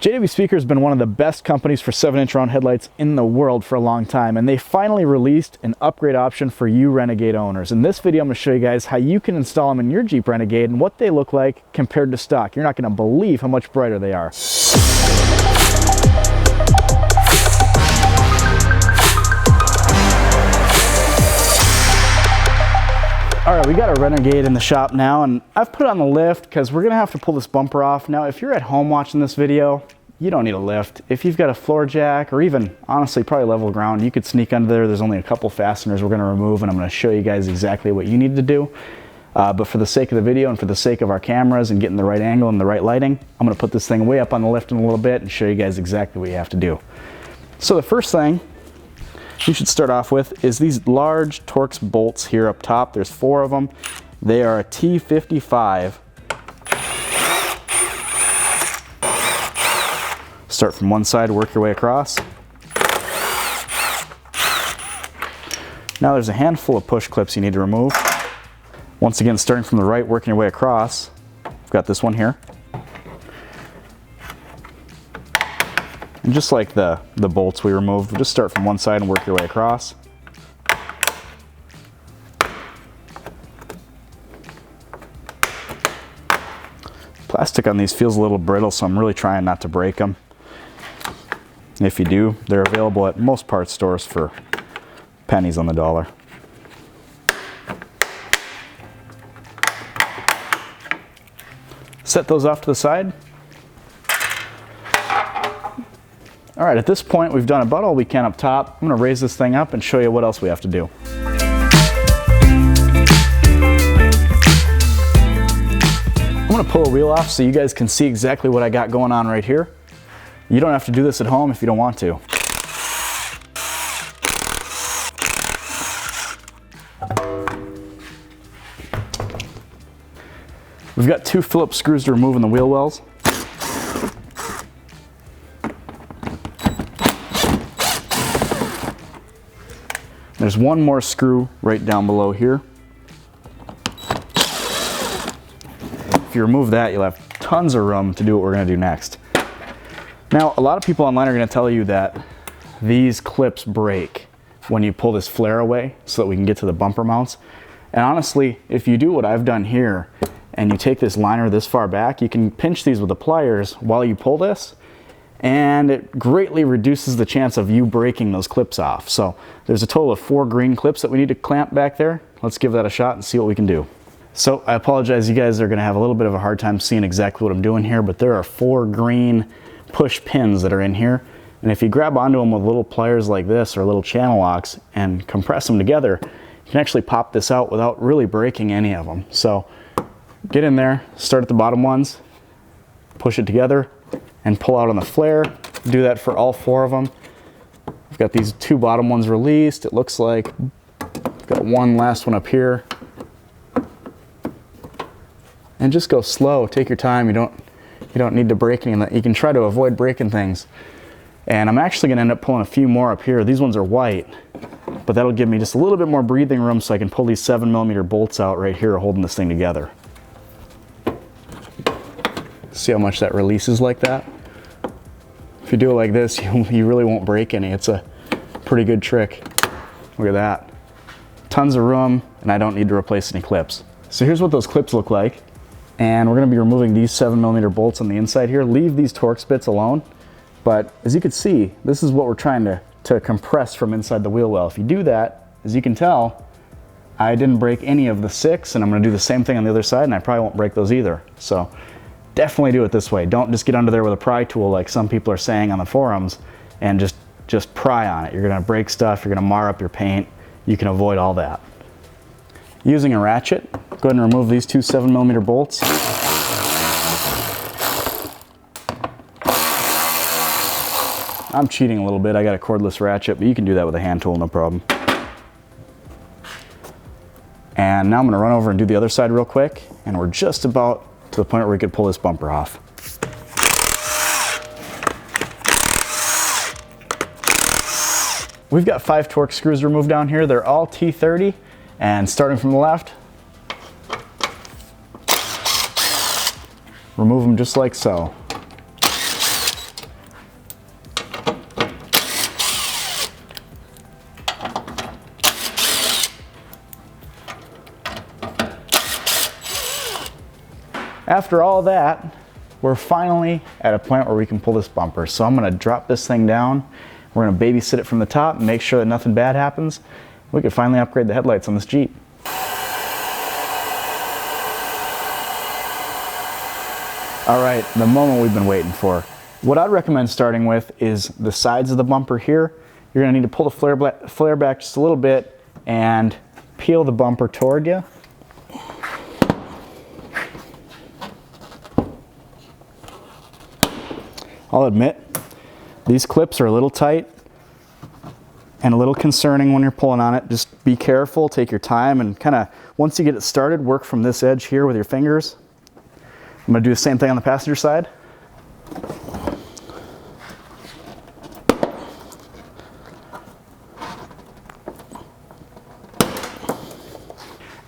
JW Speaker has been one of the best companies for 7-inch round headlights in the world for a long time, and they finally released an upgrade option for you Renegade owners. In this video, I'm going to show you guys how you can install them in your Jeep Renegade and what they look like compared to stock. You're not going to believe how much brighter they are. All right, we got a Renegade in the shop now, and I've put it on the lift because we're gonna have to pull this bumper off. Now, if you're at home watching this video, you don't need a lift. If you've got a floor jack, or even, honestly, probably level ground, you could sneak under there. There's only a couple fasteners we're gonna remove, and I'm gonna show you guys exactly what you need to do. But for the sake of the video and for the sake of our cameras and getting the right angle and the right lighting, I'm gonna put this thing way up on the lift in a little bit and show you guys exactly what you have to do. So the first thing you should start off with is these large Torx bolts here up top. There's 4 of them. They are a T55. Start from one side, work your way across. Now there's a handful of push clips you need to remove. Once again, starting from the right, working your way across. I've got this one here. And just like the bolts we removed, we'll just start from one side and work your way across. Plastic on these feels a little brittle, so I'm really trying not to break them. And if you do, they're available at most parts stores for pennies on the dollar. Set those off to the side. All right, at this point, we've done about all we can up top. I'm gonna raise this thing up and show you what else we have to do. I'm gonna pull a wheel off so you guys can see exactly what I got going on right here. You don't have to do this at home if you don't want to. We've got 2 Phillips screws to remove in the wheel wells. There's one more screw right down below here. If you remove that, you'll have tons of room to do what we're gonna do next. Now, a lot of people online are gonna tell you that these clips break when you pull this flare away so that we can get to the bumper mounts. And honestly, if you do what I've done here and you take this liner this far back, you can pinch these with the pliers while you pull this, and it greatly reduces the chance of you breaking those clips off. So there's a total of 4 green clips that we need to clamp back there. Let's give that a shot and see what we can do. So I apologize, you guys are gonna have a little bit of a hard time seeing exactly what I'm doing here, but there are 4 green push pins that are in here. And if you grab onto them with little pliers like this or little channel locks and compress them together, you can actually pop this out without really breaking any of them. So get in there, start at the bottom ones, push it together, and pull out on the flare. Do that for all 4 of them. I've got these 2 bottom ones released. It looks like I've got one last one up here. And just go slow, take your time. You don't need to break any of that. You can try to avoid breaking things. And I'm actually gonna end up pulling a few more up here. These ones are white, but that'll give me just a little bit more breathing room so I can pull these 7mm bolts out right here holding this thing together. See how much that releases like that? If you do it like this, you really won't break any. It's a pretty good trick. Look at that. Tons of room, and I don't need to replace any clips. So here's what those clips look like. And we're gonna be removing these 7mm bolts on the inside here. Leave these Torx bits alone. But as you can see, this is what we're trying to compress from inside the wheel well. If you do that, as you can tell, I didn't break any of the 6, and I'm gonna do the same thing on the other side, and I probably won't break those either. So definitely do it this way. Don't just get under there with a pry tool like some people are saying on the forums and just pry on it. You're gonna break stuff, you're gonna mar up your paint. You can avoid all that. Using a ratchet, go ahead and remove these 2 7mm bolts. I'm cheating a little bit. I got a cordless ratchet, but you can do that with a hand tool, no problem. And now I'm gonna run over and do the other side real quick, and we're just about to the point where we could pull this bumper off. We've got 5 Torx screws removed down here. They're all T30, and starting from the left, remove them just like so. After all that, we're finally at a point where we can pull this bumper. So I'm gonna drop this thing down. We're gonna babysit it from the top and make sure that nothing bad happens. We can finally upgrade the headlights on this Jeep. All right, the moment we've been waiting for. What I'd recommend starting with is the sides of the bumper here. You're gonna need to pull the flare back just a little bit and peel the bumper toward you. I'll admit, these clips are a little tight and a little concerning when you're pulling on it. Just be careful, take your time, and kind of, once you get it started, work from this edge here with your fingers. I'm gonna do the same thing on the passenger side.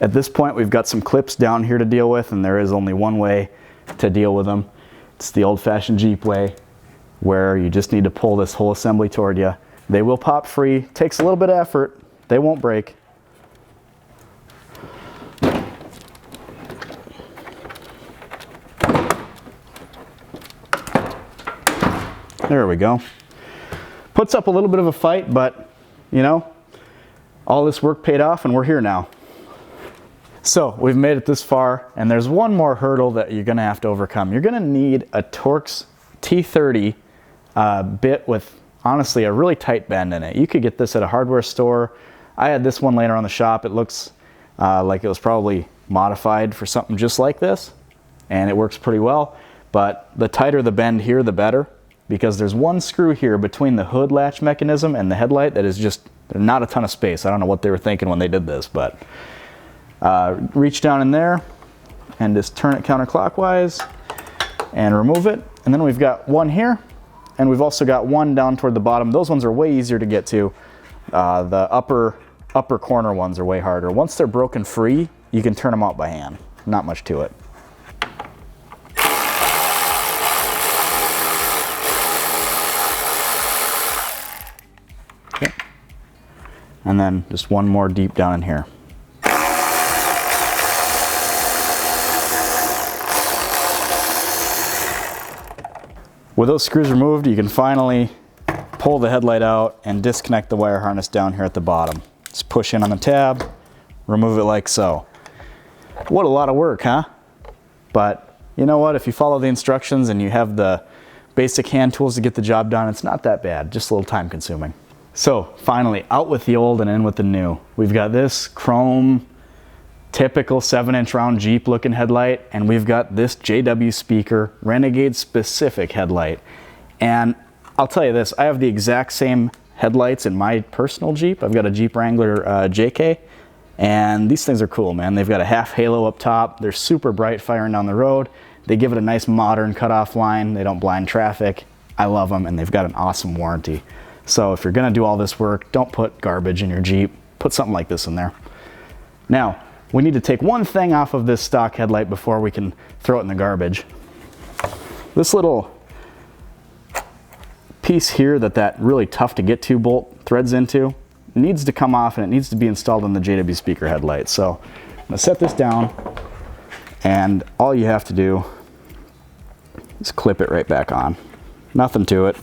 At this point, we've got some clips down here to deal with, and there is only one way to deal with them. It's the old-fashioned Jeep way, where you just need to pull this whole assembly toward you. They will pop free. Takes a little bit of effort. They won't break. There we go. Puts up a little bit of a fight, but you know, all this work paid off and we're here now. So we've made it this far, and there's one more hurdle that you're gonna have to overcome. You're gonna need a Torx T30 bit with, honestly, a really tight bend in it. You could get this at a hardware store. I had this one laying around the shop. It looks like it was probably modified for something just like this, and it works pretty well. But the tighter the bend here, the better, because there's one screw here between the hood latch mechanism and the headlight that is just not a ton of space. I don't know what they were thinking when they did this, but reach down in there and just turn it counterclockwise and remove it. And then we've got one here, and we've also got one down toward the bottom. Those ones are way easier to get to. The upper corner ones are way harder. Once they're broken free, you can turn them out by hand. Not much to it. Okay. And then just one more deep down in here. With those screws removed, you can finally pull the headlight out and disconnect the wire harness down here at the bottom. Just push in on the tab, remove it like so. What a lot of work, huh? But you know what? If you follow the instructions and you have the basic hand tools to get the job done, it's not that bad, just a little time consuming. So finally, out with the old and in with the new. We've got this chrome, typical 7-inch round Jeep looking headlight, and we've got this JW Speaker Renegade specific headlight. And I'll tell you this, I have the exact same headlights in my personal Jeep. I've got a Jeep Wrangler JK, and these things are cool, man. They've got a half halo up top. They're super bright firing down the road. They give it a nice modern cutoff line. They don't blind traffic. I love them, and they've got an awesome warranty. So if you're gonna do all this work, don't put garbage in your Jeep. Put something like this in there. Now, we need to take one thing off of this stock headlight before we can throw it in the garbage. This little piece here that really tough to get to bolt threads into needs to come off, and it needs to be installed in the JW Speaker headlight. So I'm gonna set this down, and all you have to do is clip it right back on. Nothing to it.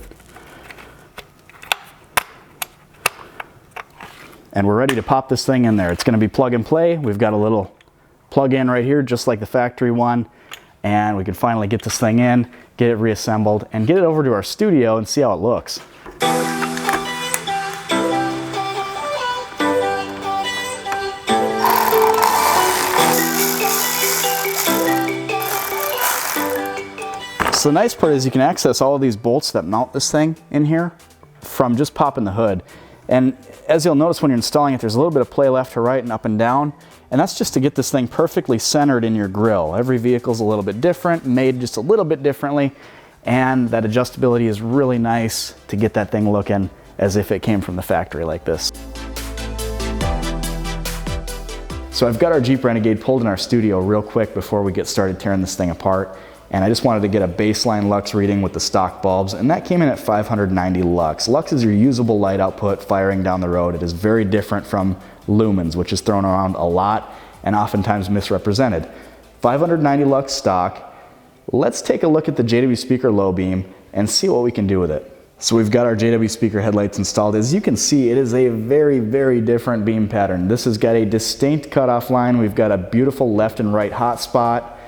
And we're ready to pop this thing in there. It's gonna be plug and play. We've got a little plug in right here, just like the factory one. And we can finally get this thing in, get it reassembled, and get it over to our studio and see how it looks. So the nice part is you can access all of these bolts that mount this thing in here from just popping the hood. And as you'll notice when you're installing it, there's a little bit of play left to right and up and down. And that's just to get this thing perfectly centered in your grill. Every vehicle's a little bit different, made just a little bit differently. And that adjustability is really nice to get that thing looking as if it came from the factory like this. So I've got our Jeep Renegade pulled in our studio real quick before we get started tearing this thing apart. And I just wanted to get a baseline lux reading with the stock bulbs, and that came in at 590 lux. Lux is your usable light output firing down the road. It is very different from lumens, which is thrown around a lot and oftentimes misrepresented. 590 lux stock, let's take a look at the JW Speaker low beam and see what we can do with it. So we've got our JW Speaker headlights installed. As you can see, it is a very, very different beam pattern. This has got a distinct cutoff line. We've got a beautiful left and right hot spot,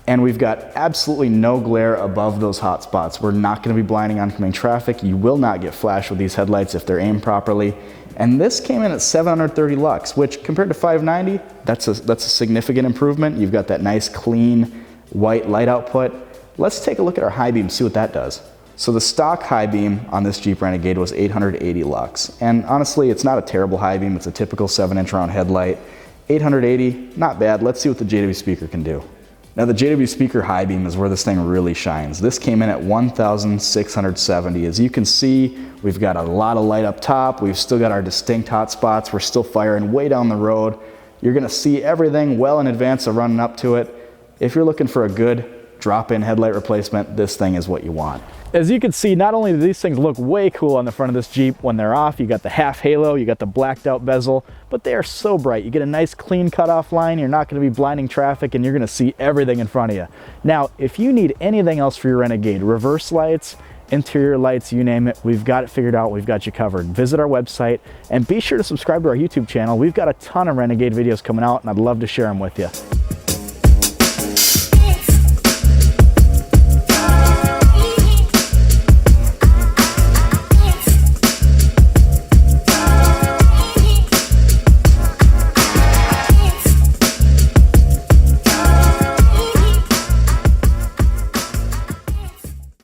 and we've got absolutely no glare above those hot spots. We're not going to be blinding oncoming traffic. You will not get flash with these headlights if they're aimed properly. And this came in at 730 lux, which compared to 590, that's a significant improvement. You've got that nice clean white light output. Let's take a look at our high beam, see what that does. So the stock high beam on this Jeep Renegade was 880 lux. And honestly, it's not a terrible high beam. It's a typical 7-inch round headlight. 880, not bad. Let's see what the JW Speaker can do. Now the JW Speaker high beam is where this thing really shines. This came in at 1,670. As you can see, we've got a lot of light up top. We've still got our distinct hot spots. We're still firing way down the road. You're gonna see everything well in advance of running up to it. If you're looking for a good drop-in headlight replacement, this thing is what you want. As you can see, not only do these things look way cool on the front of this Jeep when they're off, you got the half halo, you got the blacked out bezel, but they are so bright. You get a nice clean cutoff line, you're not gonna be blinding traffic, and you're gonna see everything in front of you. Now, if you need anything else for your Renegade, reverse lights, interior lights, you name it, we've got it figured out, we've got you covered. Visit our website and be sure to subscribe to our YouTube channel. We've got a ton of Renegade videos coming out and I'd love to share them with you.